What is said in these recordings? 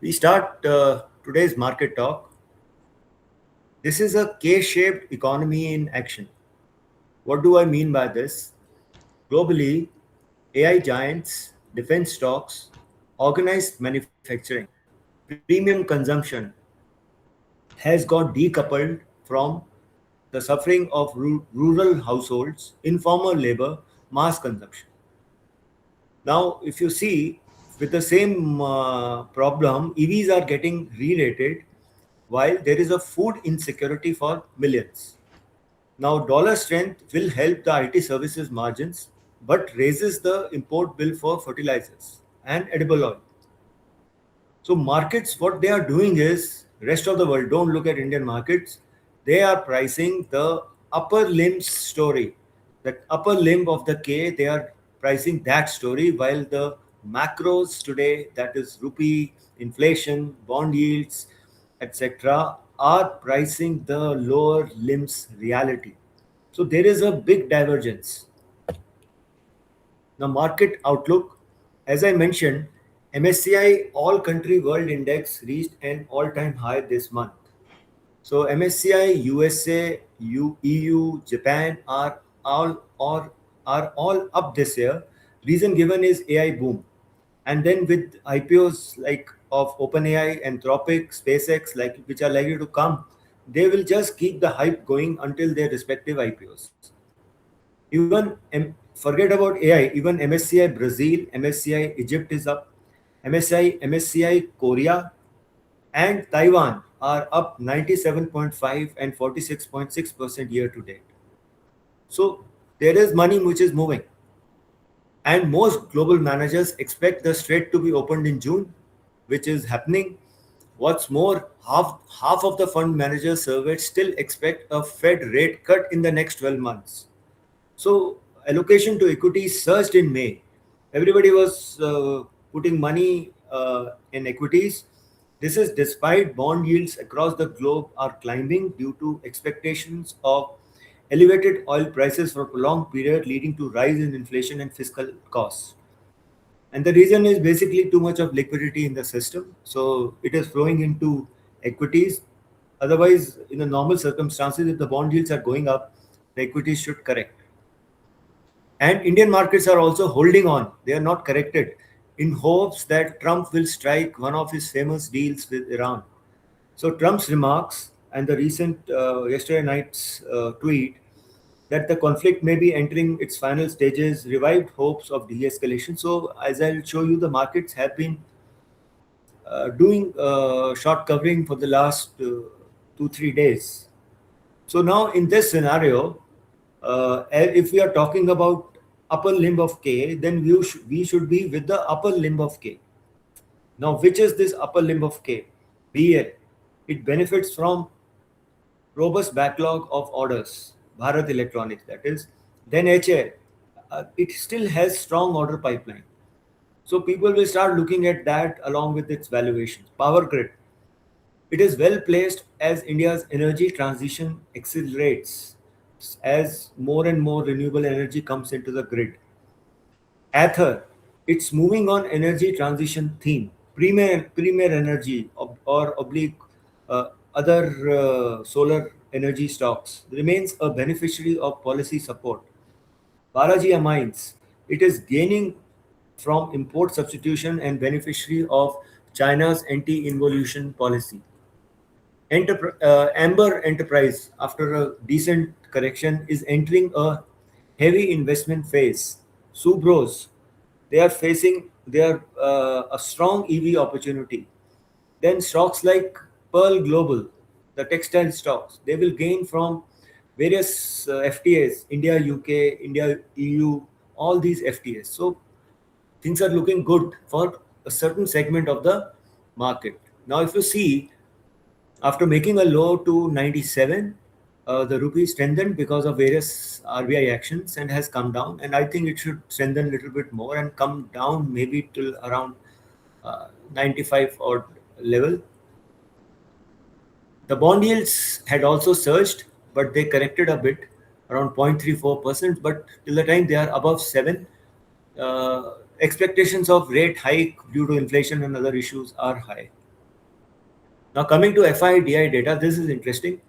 We start today's market talk. This is a K-shaped economy in action. What do I mean by this? Globally, AI giants, defense stocks, organized manufacturing, premium consumption has got decoupled from the suffering of rural households, informal labor, mass consumption. Now, if you see, with the same problem, EVs are getting re-rated while there is a food insecurity for millions. Now, dollar strength will help the IT services margins, but raises the import bill for fertilizers and edible oil. So markets, what they are doing is, rest of the world, don't look at Indian markets. They are pricing the upper limbs story. The upper limb of the K, they are pricing that story, while the macros today, that is rupee, inflation, bond yields, etc., are pricing the lower limbs reality. So there is a big divergence. The market outlook, as I mentioned, MSCI All Country World Index reached an all-time high this month. So MSCI USA, EU, Japan are all up this year. Reason given is AI boom, and then with IPOs like of OpenAI, Anthropic, SpaceX, like which are likely to come, they will just keep the hype going until their respective IPOs. Even forget about AI. Even MSCI Brazil, MSCI Egypt is up. MSCI Korea and Taiwan are up 97.5 and 46.6% year to date. So there is money which is moving. And most global managers expect the Strait to be opened in June, which is happening. What's more, half of the fund managers surveyed still expect a Fed rate cut in the next 12 months. So allocation to equities surged in May. Everybody was putting money in equities. This is despite bond yields across the globe are climbing due to expectations of elevated oil prices for a prolonged period, leading to rise in inflation and fiscal costs. And the reason is basically too much of liquidity in the system. So it is flowing into equities. Otherwise, in the normal circumstances, if the bond yields are going up, the equities should correct. And Indian markets are also holding on. They are not corrected in hopes that Trump will strike one of his famous deals with Iran. So Trump's remarks and the recent yesterday night's tweet that the conflict may be entering its final stages revived hopes of de-escalation. So as I'll show you, the markets have been doing short covering for the last 2-3 days. So now in this scenario, if we are talking about upper limb of K, then we should be with the upper limb of K. Now, which is this upper limb of K? BL. It benefits from robust backlog of orders, Bharat Electronics, that is. Then HA, it still has strong order pipeline. So people will start looking at that along with its valuations. Power grid. It is well placed as India's energy transition accelerates as more and more renewable energy comes into the grid. Ather, it's moving on energy transition theme. Premier Energy or oblique other solar energy stocks remains a beneficiary of policy support. Balaji Amines, it is gaining from import substitution and beneficiary of China's anti-involution policy. Amber Enterprise, after a decent correction, is entering a heavy investment phase. Subros, they are a strong EV opportunity. Then stocks like Pearl Global, the textile stocks, they will gain from various FTAs, India, UK, India, EU, all these FTAs. So things are looking good for a certain segment of the market. Now, if you see, after making a low to 97, the rupee strengthened because of various RBI actions and has come down. And I think it should strengthen a little bit more and come down maybe till around 95 or level. The bond yields had also surged, but they corrected a bit, around 0.34%. But till the time they are above 7, expectations of rate hike due to inflation and other issues are high. Now coming to FI/DI data, this is interesting.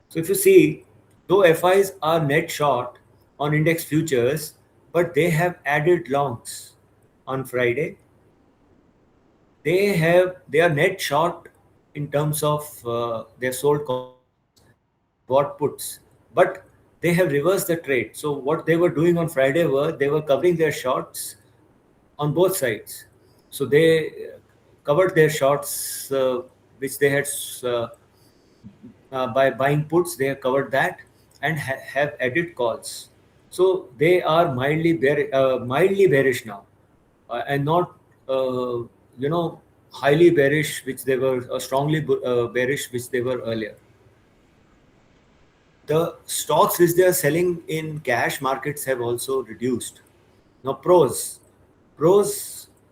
So if you see, though FIs are net short on index futures, but they have added longs on Friday. They are net short in terms of their sold calls and bought puts, but they have reversed the trade. So what they were doing on Friday were they were covering their shorts on both sides. So they covered their shorts, which they had uh, by buying puts. They have covered that and have added calls. So they are mildly bearish now, and not uh, you know highly bearish, which they were strongly bearish, which they were earlier. The stocks which they are selling in cash markets have also reduced. Now pros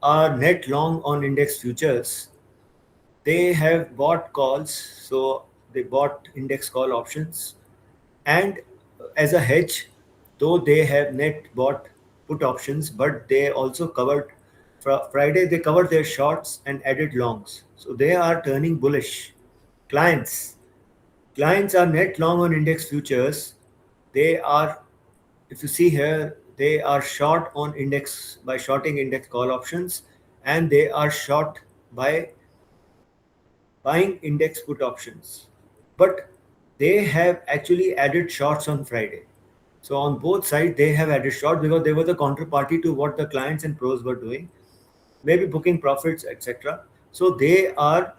are net long on index futures. They have bought calls, so they bought index call options, and as a hedge, though they have net bought put options, but they also covered Friday. They covered their shorts and added longs, so they are turning bullish. Clients Clients are net long on index futures. They are, if you see here, they are short on index by shorting index call options, and they are short by buying index put options. But they have actually added shorts on Friday. So on both sides, they have added short because they were the counterparty to what the clients and pros were doing, maybe booking profits, etc. So they are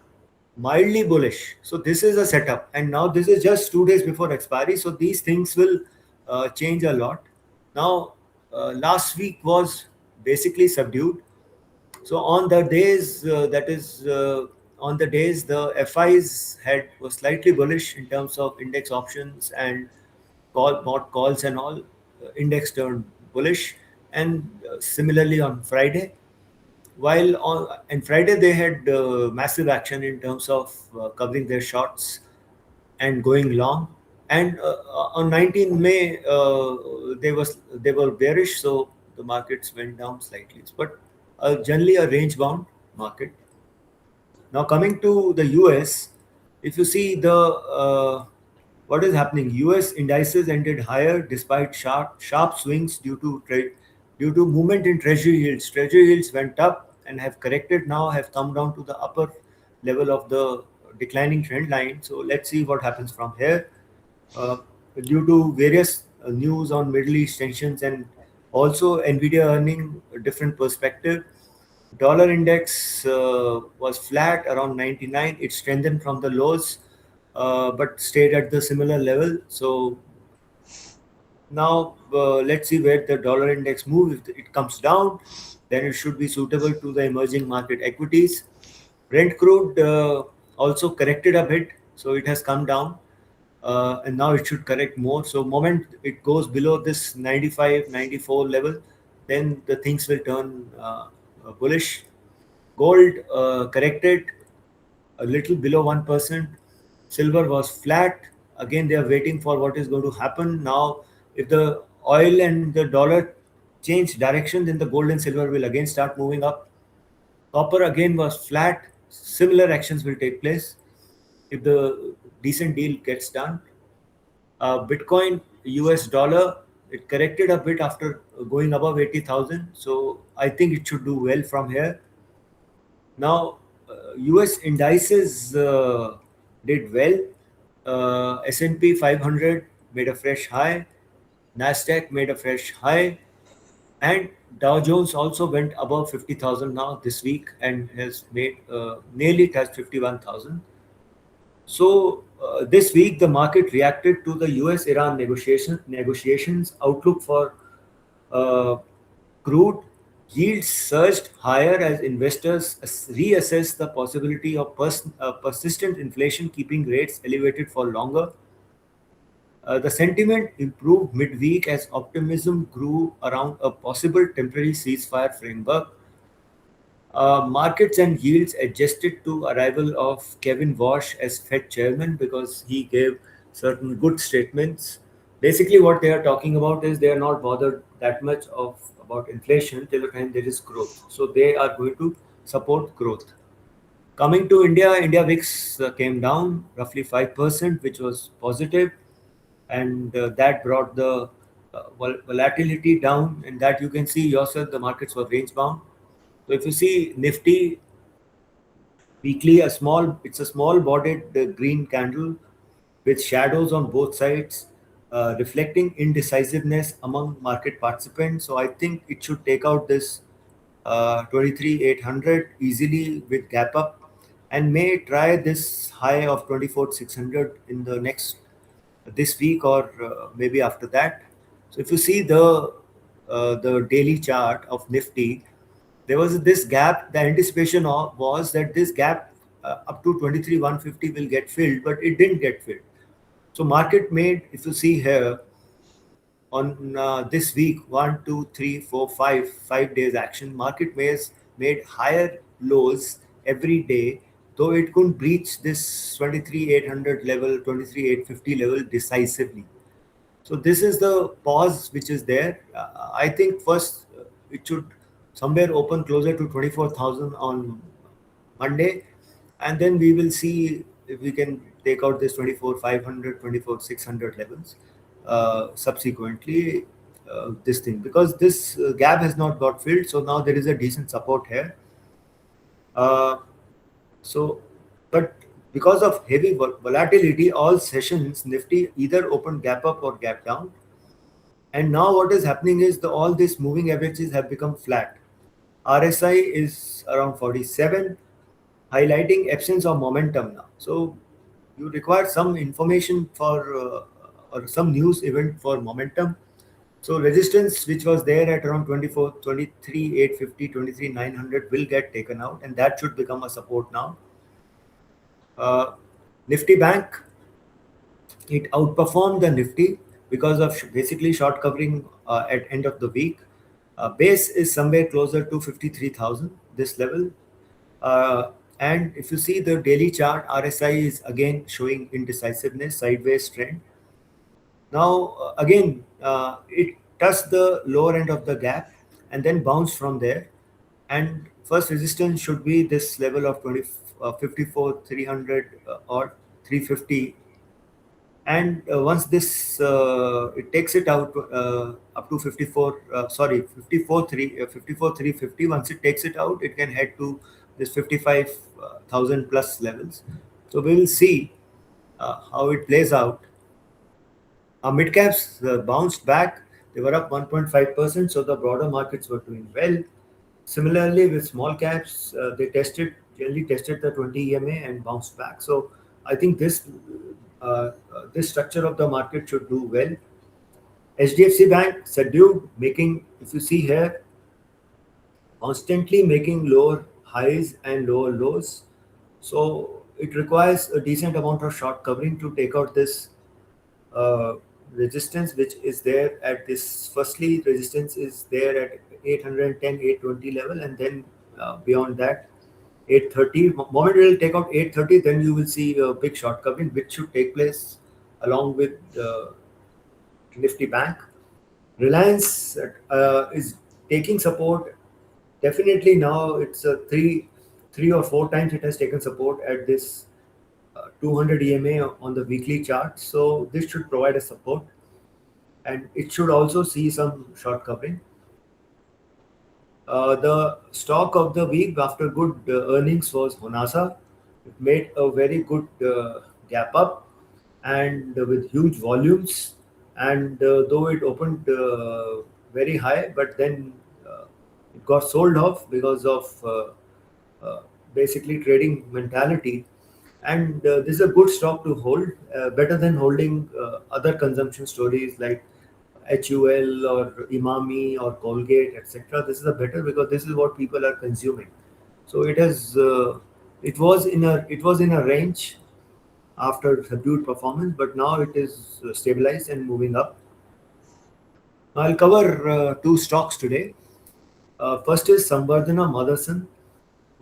mildly bullish. So this is a setup, and now this is just 2 days before expiry. So these things will change a lot. Now, last week was basically subdued. So on the days that is on the days the FIs had was slightly bullish in terms of index options and bought calls and all. Index turned bullish, and similarly on Friday. While on Friday they had massive action in terms of covering their shorts and going long. And on 19 May, they were bearish, so the markets went down slightly. But generally a range bound market. Now coming to the US, if you see the what is happening, US indices ended higher despite sharp swings due to movement in treasury yields. Treasury yields went up and have corrected now, have come down to the upper level of the declining trend line. So let's see what happens from here. Uh, Due to various news on Middle East tensions and also Nvidia earning a different perspective, dollar index was flat around 99. It strengthened from the lows, but stayed at the similar level. So now let's see where the dollar index moves. If it comes down, then it should be suitable to the emerging market equities. Brent crude also corrected a bit, so it has come down, and now it should correct more. So moment it goes below this 95, 94 level, then the things will turn bullish. Gold corrected a little below 1%. Silver was flat. Again, they are waiting for what is going to happen. Now, if the oil and the dollar change direction, then the gold and silver will again start moving up. Copper again was flat. Similar actions will take place if the decent deal gets done. Bitcoin, US dollar, it corrected a bit after going above 80,000. So I think it should do well from here. Now, US indices did well. S&P 500 made a fresh high. Nasdaq made a fresh high. And Dow Jones also went above 50,000 now this week and has made nearly touched 51,000. So this week the market reacted to the US-Iran negotiations outlook for uh, crude. Yields surged higher as investors reassess the possibility of persistent inflation keeping rates elevated for longer. The sentiment improved midweek as optimism grew around a possible temporary ceasefire framework. Markets and yields adjusted to arrival of Kevin Walsh as Fed chairman because he gave certain good statements. Basically, what they are talking about is they are not bothered that much of about inflation till the time there is growth. So they are going to support growth. Coming to India, India VIX came down roughly 5%, which was positive, and that brought the volatility down. And that you can see yourself, the markets were range bound. So if you see Nifty weekly, it's a small bodied green candle with shadows on both sides, reflecting indecisiveness among market participants. So I think it should take out this 23,800 easily with gap up, and may try this high of 24,600 in the next this week, or maybe after that. So if you see the daily chart of Nifty, there was this gap. The anticipation was that this gap up to 23,150 will get filled, but it didn't get filled. So market made, if you see here, on this week, 5 days action, market made higher lows every day, though it couldn't breach this 23,800 level, 23,850 level decisively. So this is the pause which is there. I think first it should somewhere open closer to 24,000 on Monday, and then we will see if we can take out this 24,500, 24,600 levels subsequently. This thing, because this gap has not got filled, so now there is a decent support here. Uh, so, but because of heavy volatility, all sessions Nifty either opened gap up or gap down. And now what is happening is all these moving averages have become flat. RSI is around 47, highlighting absence of momentum now. So you require some information for or some news event for momentum. So resistance which was there at around 24, 23,850, 23,900 will get taken out, and that should become a support now. Uh, Nifty Bank, it outperformed the Nifty because of basically short covering at end of the week. Base is somewhere closer to 53,000, this level. And if you see the daily chart, RSI is again showing indecisiveness, sideways trend. Now, again, it touched the lower end of the gap and then bounced from there. And first resistance should be this level of 54, 300 or 350. And once this, it takes it out up to 54, 54, 350. Once it takes it out, it can head to this 55,000 plus levels. So we will see how it plays out. Mid caps bounced back. They were up 1.5%, so the broader markets were doing well. Similarly, with small caps, they generally tested the 20 EMA and bounced back. So I think this structure of the market should do well. HDFC Bank subdued, making, if you see here, constantly making lower highs and lower lows. So it requires a decent amount of short covering to take out this resistance which is there at this. Firstly, resistance is there at 810, 820 level, and then beyond that 830. Moment it will take out 830, then you will see a big short covering which should take place along with Nifty Bank. Reliance is taking support. Definitely now it's a three or four times it has taken support at this 200 EMA on the weekly chart. So this should provide a support, and it should also see some short covering. The stock of the week after good earnings was Honasa. It made a very good gap up, and with huge volumes. And though it opened very high, but then it got sold off because of basically trading mentality. And this is a good stock to hold, better than holding other consumption stories like HUL or Imami or Colgate, etc. This is a better, because this is what people are consuming. So it was in a range after subdued performance, but now it is stabilized and moving up. I'll cover two stocks today. First is Samvardhana Motherson.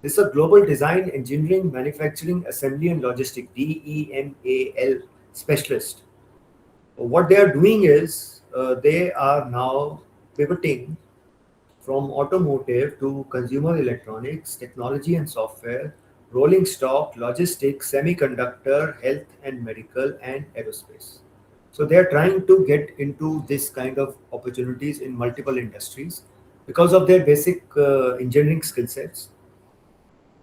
This is a global design, engineering, manufacturing, assembly, and logistic DEMAL specialist. What they are doing is they are now pivoting from automotive to consumer electronics, technology, and software rolling stock, logistics, semiconductor, health and medical, and aerospace. So they are trying to get into this kind of opportunities in multiple industries because of their basic engineering skill sets.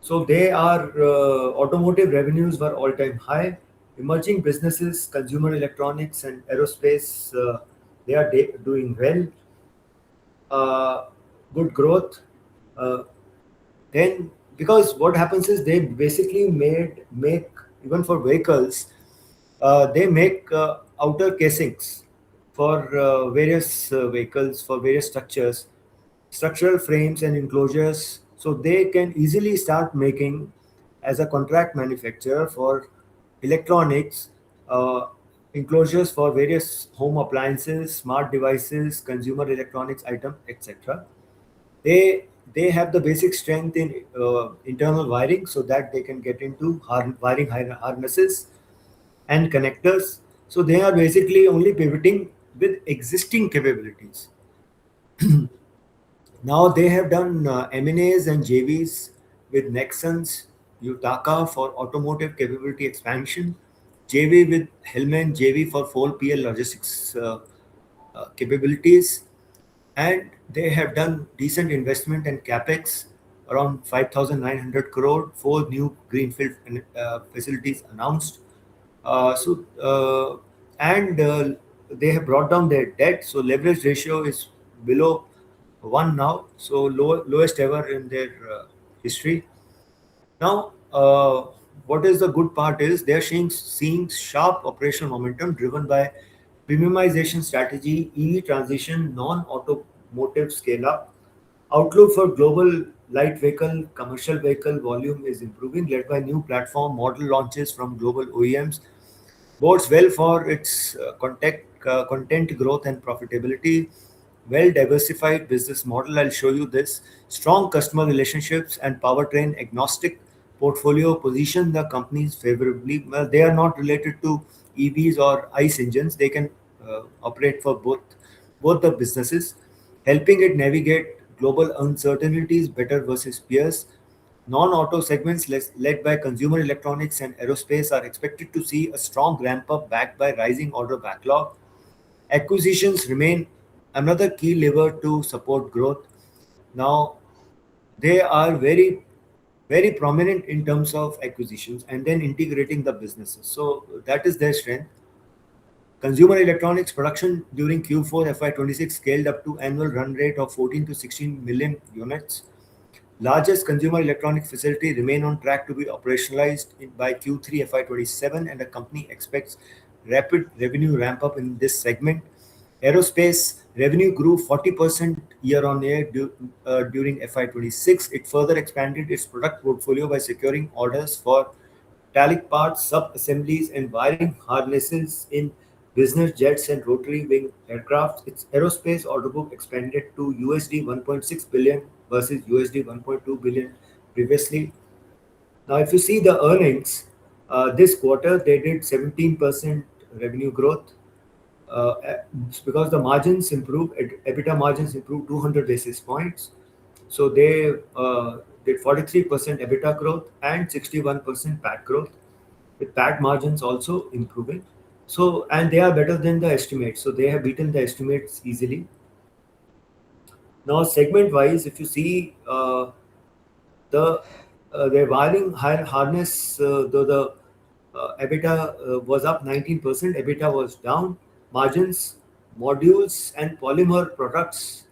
So they are automotive revenues were all-time high. Emerging businesses, consumer electronics and aerospace, they are doing well. Uh, Good growth. Uh, then because what happens is they basically make even for vehicles, they make outer casings for various vehicles for various structures, structural frames and enclosures, so they can easily start making as a contract manufacturer for electronics, uh, enclosures for various home appliances, smart devices, consumer electronics item, etc. They have the basic strength in internal wiring so that they can get into wiring harnesses and connectors. So they are basically only pivoting with existing capabilities. Now they have done M&As and JVs with Nexans, Utaka for automotive capability expansion, JV with Hellman, JV for 4PL logistics capabilities, and they have done decent investment and capex around 5,900 crore, four new greenfield facilities announced. And they have brought down their debt, so leverage ratio is below one now, so lowest ever in their history. Now, what is the good part is they're seeing sharp operational momentum driven by premiumization strategy, EV transition, non-automotive scale up. Outlook for global light vehicle, commercial vehicle volume is improving, led by new platform model launches from global OEMs. Bodes well for its content growth and profitability. Well diversified business model. I'll show you this. Strong customer relationships and powertrain agnostic portfolio position the companies favorably. Well, they are not related to EVs or ICE engines. They can operate for both the businesses, helping it navigate global uncertainties better versus peers. Non-auto segments led by consumer electronics and aerospace are expected to see a strong ramp up backed by rising order backlog. Acquisitions remain another key lever to support growth. Now, they are very prominent in terms of acquisitions and then integrating the businesses. So that is their strength. Consumer electronics production during Q4 FY26 scaled up to annual run rate of 14 to 16 million units. Largest consumer electronic facility remain on track to be operationalized by Q3 FY27, and the company expects rapid revenue ramp up in this segment. Aerospace revenue grew 40% year on year during FY26. It further expanded its product portfolio by securing orders for metallic parts, sub-assemblies, and wiring harnesses in business jets and rotary wing aircraft. Its aerospace order book expanded to USD 1.6 billion versus USD 1.2 billion previously. Now, if you see the earnings, this quarter they did 17% revenue growth, because the margins improved, EBITDA margins improved 200 basis points. So they did 43% EBITDA growth and 61% PAT growth, with PAT margins also improving. So, and they are better than the estimates. So they have beaten the estimates easily. Now, segment wise, if you see the their wiring harness, though the EBITDA was up 19%, EBITDA was down. Margins, modules, and polymer products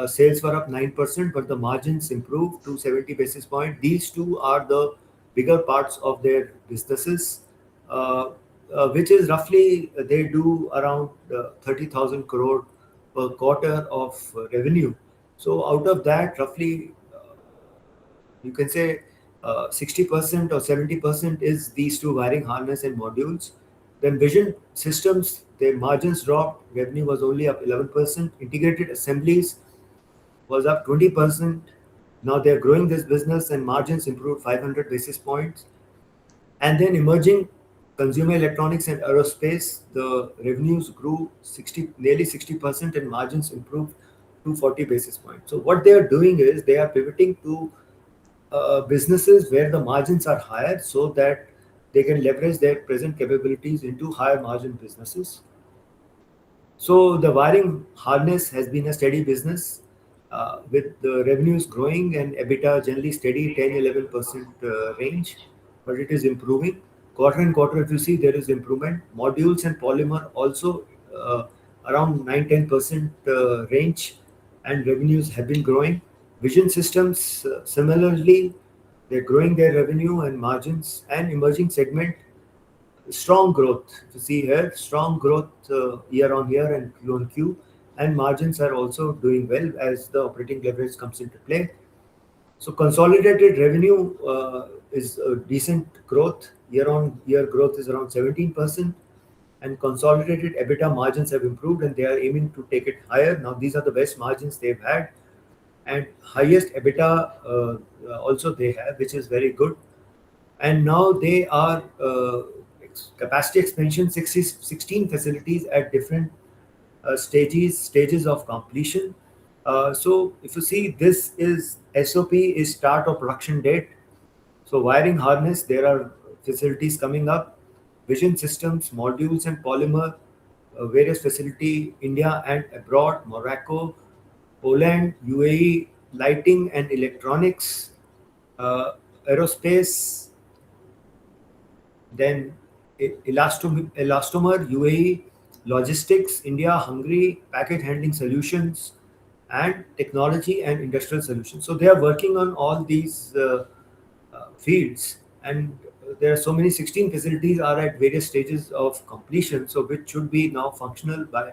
sales were up 9%, but the margins improved to 70 basis point. These two are the bigger parts of their businesses, which is roughly they do around 30,000 crore per quarter of revenue. So out of that, roughly you can say 60% or 70% is these two wiring harness and modules. Then vision systems, their margins dropped, revenue was only up 11%. Integrated assemblies was up 20%. Now they're growing this business and margins improved 500 basis points. And then emerging consumer electronics and aerospace, the revenues grew nearly 60% and margins improved 240 basis points. So what they are doing is they are pivoting to businesses where the margins are higher so that they can leverage their present capabilities into higher margin businesses. So the wiring harness has been a steady business with the revenues growing and EBITDA generally steady 10-11% range, but it is improving. Quarter and quarter, if you see, there is improvement. Modules and polymer also around 9-10% range, and revenues have been growing. Vision systems, similarly, they're growing their revenue and margins, and emerging segment strong growth. If you see here, strong growth year on year and Q on Q, and margins are also doing well as the operating leverage comes into play. So consolidated revenue is a decent growth. Year on year growth is around 17%, and consolidated EBITDA margins have improved, and they are aiming to take it higher. Now these are the best margins they've had, and highest EBITDA also they have, which is very good. And now they are capacity expansion 16 facilities at different stages of completion. So if you see, this is SOP is start of production date. So wiring harness, there are facilities coming up. Vision systems, modules and polymer, various facility, India and abroad, Morocco, Poland, UAE, lighting and electronics, aerospace, then elastomer, UAE, logistics, India, Hungary, package handling solutions, and technology and industrial solutions. So they are working on all these fields, and there are so many 16 facilities are at various stages of completion, so which should be now functional by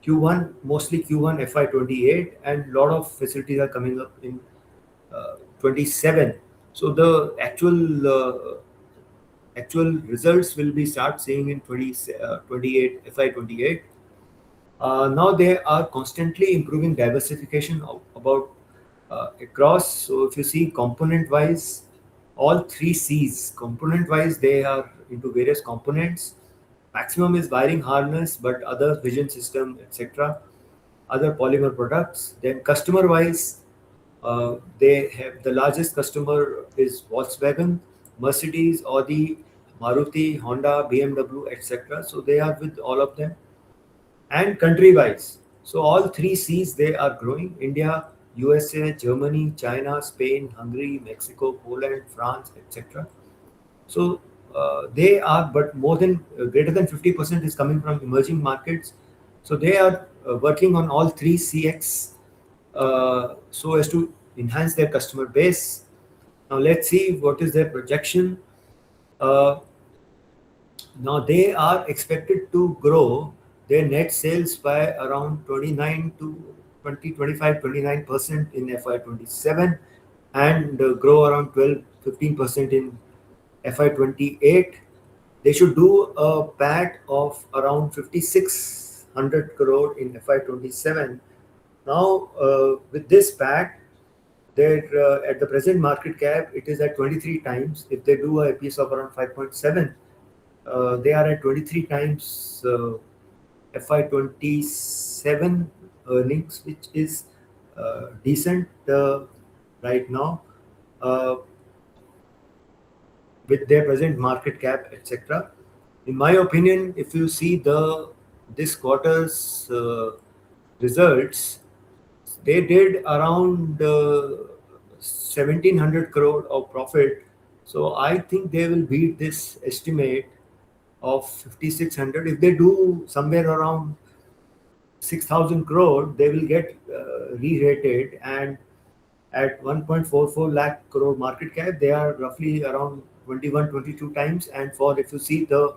Q1, mostly Q1 FY28, and a lot of facilities are coming up in 27. So the actual results will be start seeing in 28 FY28. Now they are constantly improving diversification about across. So if you see component wise, all three C's component wise, they are into various components. Maximum is wiring harness, but other vision system, etc. Other polymer products. Then customer wise, they have the largest customer is Volkswagen, Mercedes, Audi, Maruti, Honda, BMW, etc. So they are with all of them, and country wise. So all three C's they are growing: India, USA, Germany, China, Spain, Hungary, Mexico, Poland, France, etc. So they are, but more than greater than 50% is coming from emerging markets. So they are working on all three CX so as to enhance their customer base. Now let's see what is their projection. Uh, Now they are expected to grow their net sales by around 29 to 20, 25, 29% in FY27, and grow around 12, 15% in FY28. They should do a PAT of around 5600 crore in FY27. Now, with this PAT, their at the present market cap, it is at 23 times. If they do a piece of around 5.7, they are at 23 times FY27 earnings, which is decent right now with their present market cap, etc. In my opinion, if you see the this quarter's results, they did around 1700 crore of profit. So I think they will beat this estimate of 5600. If they do somewhere around 6000 crore, they will get re-rated, and at 1.44 lakh crore market cap, they are roughly around 21, 22 times. And for if you see the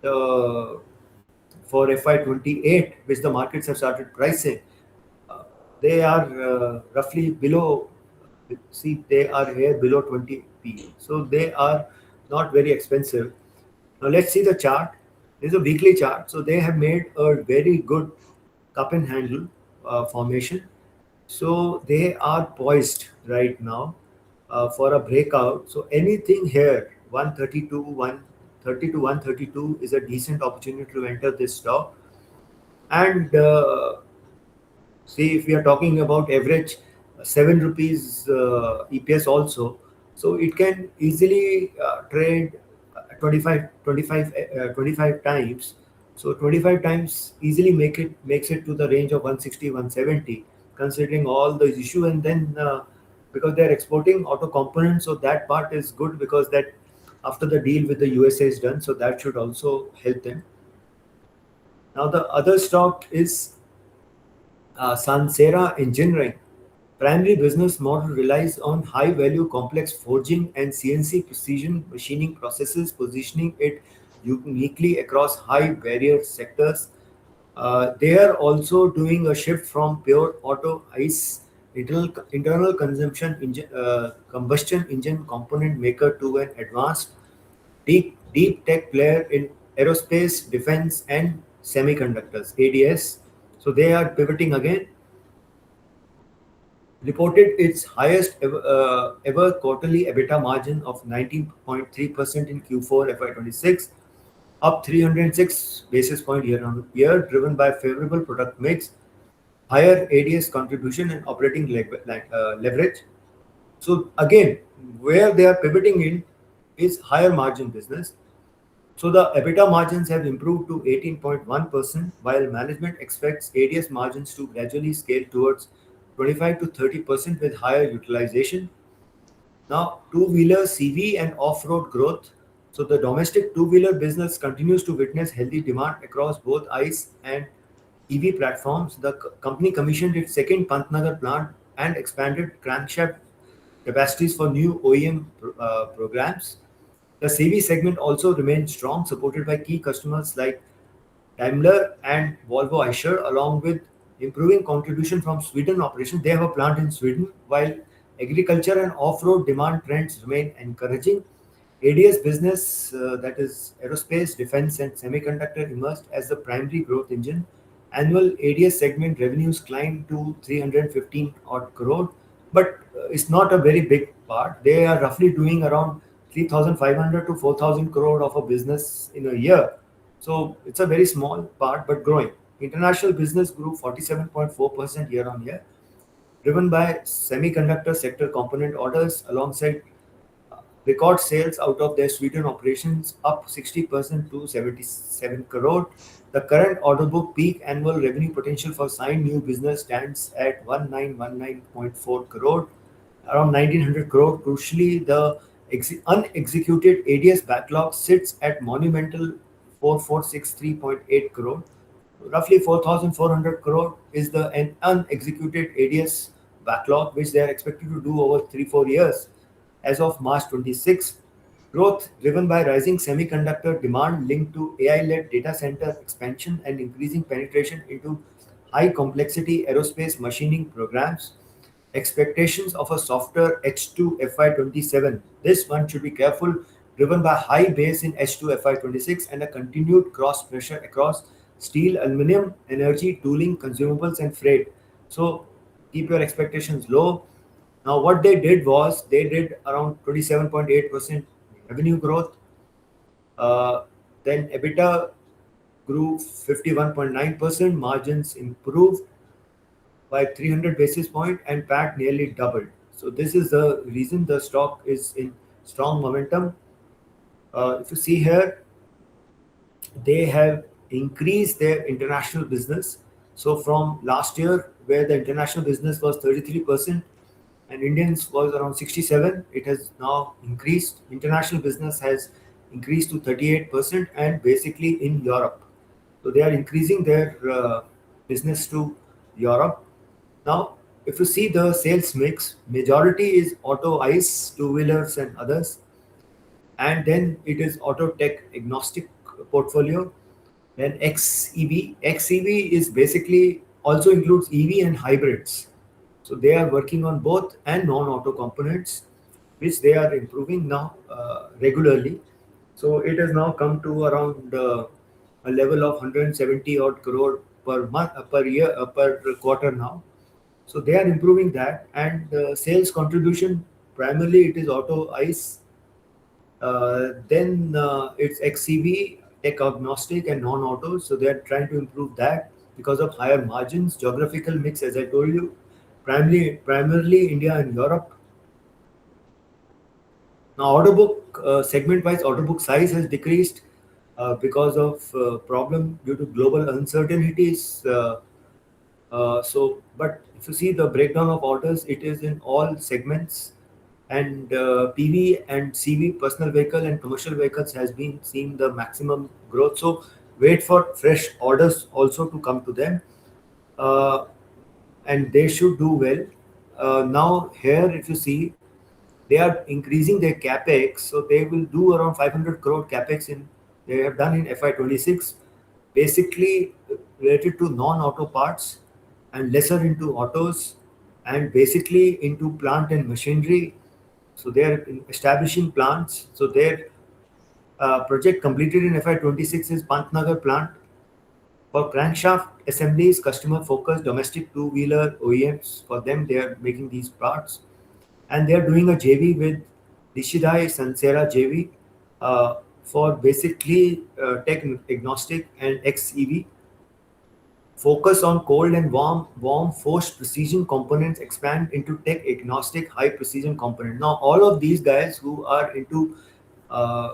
for FY28, which the markets have started pricing, uh, they are roughly below. See, they are here below 20p, so they are not very expensive. Now let's see the chart. This is a weekly chart, so they have made a very good cup and handle formation. So they are poised right now for a breakout. So anything here, 132, 130 to 132 is a decent opportunity to enter this stock. And see, if we are talking about average 7 rupees EPS also. So it can easily trade 25 times. So 25 times easily makes it to the range of 160, 170, considering all the issue. And then because they're exporting auto components, so that part is good, because that after the deal with the USA is done, so that should also help them. Now the other stock is Sansera Engineering. Primary business model relies on high-value complex forging and CNC precision machining processes, positioning it uniquely across high-barrier sectors. They are also doing a shift from pure auto ICE internal combustion engine component maker to an advanced deep tech player in aerospace, defense, and semiconductors (ADS). So they are pivoting again. Reported its highest ever quarterly EBITDA margin of 19.3% in Q4 FY26, up 306 basis point year on year, driven by favorable product mix, higher ADS contribution, and operating leverage. So again, where they are pivoting in is higher margin business. So the EBITDA margins have improved to 18.1%, while management expects ADS margins to gradually scale towards 25 to 30% with higher utilization. Now, two-wheeler CV and off-road growth. So the domestic two-wheeler business continues to witness healthy demand across both ICE and EV platforms. The company commissioned its second Pantnagar plant and expanded crankshaft capacities for new OEM programs. The CV segment also remains strong, supported by key customers like Daimler and Volvo Eicher, along with improving contribution from Sweden operations. They have a plant in Sweden, while agriculture and off-road demand trends remain encouraging. ADS business, that is aerospace, defense, and semiconductor, emerged as the primary growth engine. Annual ADS segment revenues climbed to 315 odd crore, but it's not a very big part. They are roughly doing around 3,500 to 4,000 crore of a business in a year. So it's a very small part, but growing. International business grew 47.4% year on year, driven by semiconductor sector component orders alongside record sales out of their Sweden operations, up 60% to 77 crore. The current order book peak annual revenue potential for signed new business stands at 1919.4 crore, around 1900 crore. Crucially, the unexecuted ADS backlog sits at monumental 4463.8 crore. Roughly 4,400 crore is the an unexecuted ADS backlog, which they are expected to do over 3 4 years. As of March 26, growth driven by rising semiconductor demand linked to AI-led data center expansion and increasing penetration into high complexity aerospace machining programs. Expectations of a softer H2 FY27. This one should be careful, driven by high base in H2 FY26 and a continued cross pressure across steel, aluminum, energy, tooling, consumables, and freight. So keep your expectations low. Now, what they did was they did around 27.8% revenue growth. Then EBITDA grew 51.9%, margins improved by 300 basis point, and PAT nearly doubled. So this is the reason the stock is in strong momentum. If you see here, they have increased their international business. So from last year, where the international business was 33% and Indians was around 67, it has now increased. International business has increased to 38% and basically in Europe. So they are increasing their business to Europe. Now, if you see the sales mix, majority is auto ICE, two wheelers, and others, and then it is auto tech agnostic portfolio. Then XEV is basically also includes EV and hybrids. So they are working on both and non-auto components, which they are improving now regularly. So it has now come to around a level of 170 odd crore per month, per year, per quarter now. So they are improving that, and sales contribution primarily it is auto ICE, then it's XCV, tech agnostic, and non-auto. So they are trying to improve that because of higher margins, geographical mix, as I told you. primarily India and Europe. Now, order book segment-wise, order book size has decreased because of problem due to global uncertainties. But if you see the breakdown of orders, it is in all segments, and PV and CV, personal vehicle and commercial vehicles, has been seeing the maximum growth. So wait for fresh orders also to come to them, uh, and they should do well. Now here, if you see, they are increasing their capex, so they will do around 500 crore capex in they have done in FY26, basically related to non-auto parts and lesser into autos, and basically into plant and machinery. So they are establishing plants. So their project completed in FY26 is Pantnagar plant for crankshaft assemblies, customer focused domestic two-wheeler OEMs. For them, they are making these parts, and they are doing a JV with DJIA Sansera JV for basically tech agnostic and XEV. Focus on cold and warm forced precision components, expand into tech agnostic high precision component. Now, all of these guys who are uh,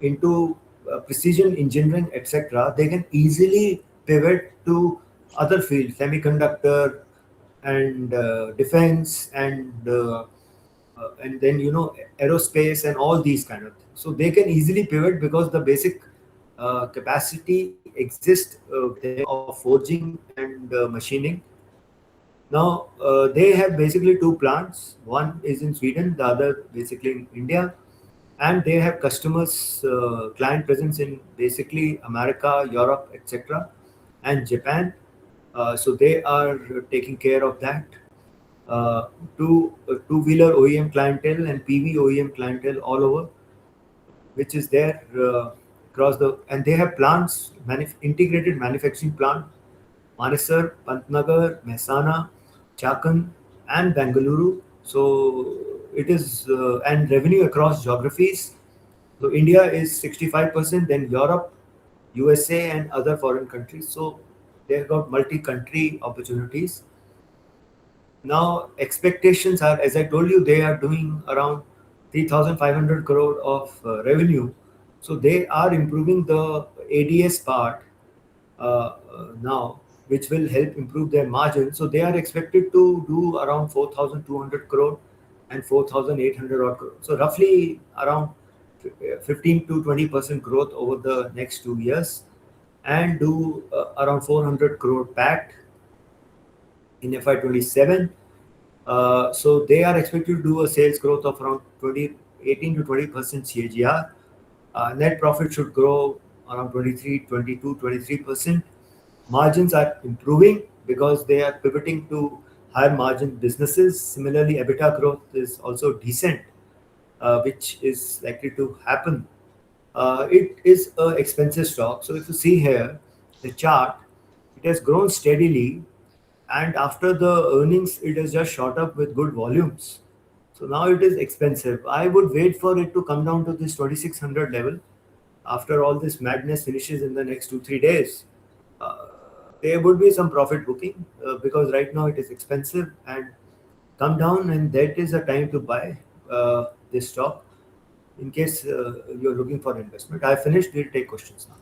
into precision engineering, etc., they can easily pivot to other fields, semiconductor and defense and then aerospace and all these kind of things. So they can easily pivot because the basic capacity exists with them of forging and machining. Now they have basically two plants. One is in Sweden, the other basically in India, and they have customers, client presence in basically America, Europe, etc., and Japan. So they are taking care of that. Two-wheeler OEM clientele and PV OEM clientele all over, which is there across the, and they have plants, integrated manufacturing plant, Manesar, Pantnagar, Mehsana, Chakan, and Bengaluru. So it is, and revenue across geographies. So India is 65%, then Europe, USA, and other foreign countries. So they've got multi-country opportunities. Now expectations are, as I told you, they are doing around 3,500 crore of revenue. So they are improving the ADS part now, which will help improve their margin. So they are expected to do around 4,200 crore and 4,800 odd crore. So roughly around 15 to 20% growth over the next 2 years, and do around 400 crore PAT in FY27. So they are expected to do a sales growth of around 18 to 20% CAGR. Net profit should grow around 23, 22, 23%. Margins are improving because they are pivoting to higher margin businesses. Similarly, EBITDA growth is also decent, which is likely to happen. It is an expensive stock. So if you see here, the chart, it has grown steadily, and after the earnings, it has just shot up with good volumes. So now it is expensive. I would wait for it to come down to this 2600 level after all this madness finishes in the next 2 3 days. Uh, there would be some profit booking because right now it is expensive, and come down, and that is a time to buy this stock in case you're looking for investment. I finished. We'll take questions now.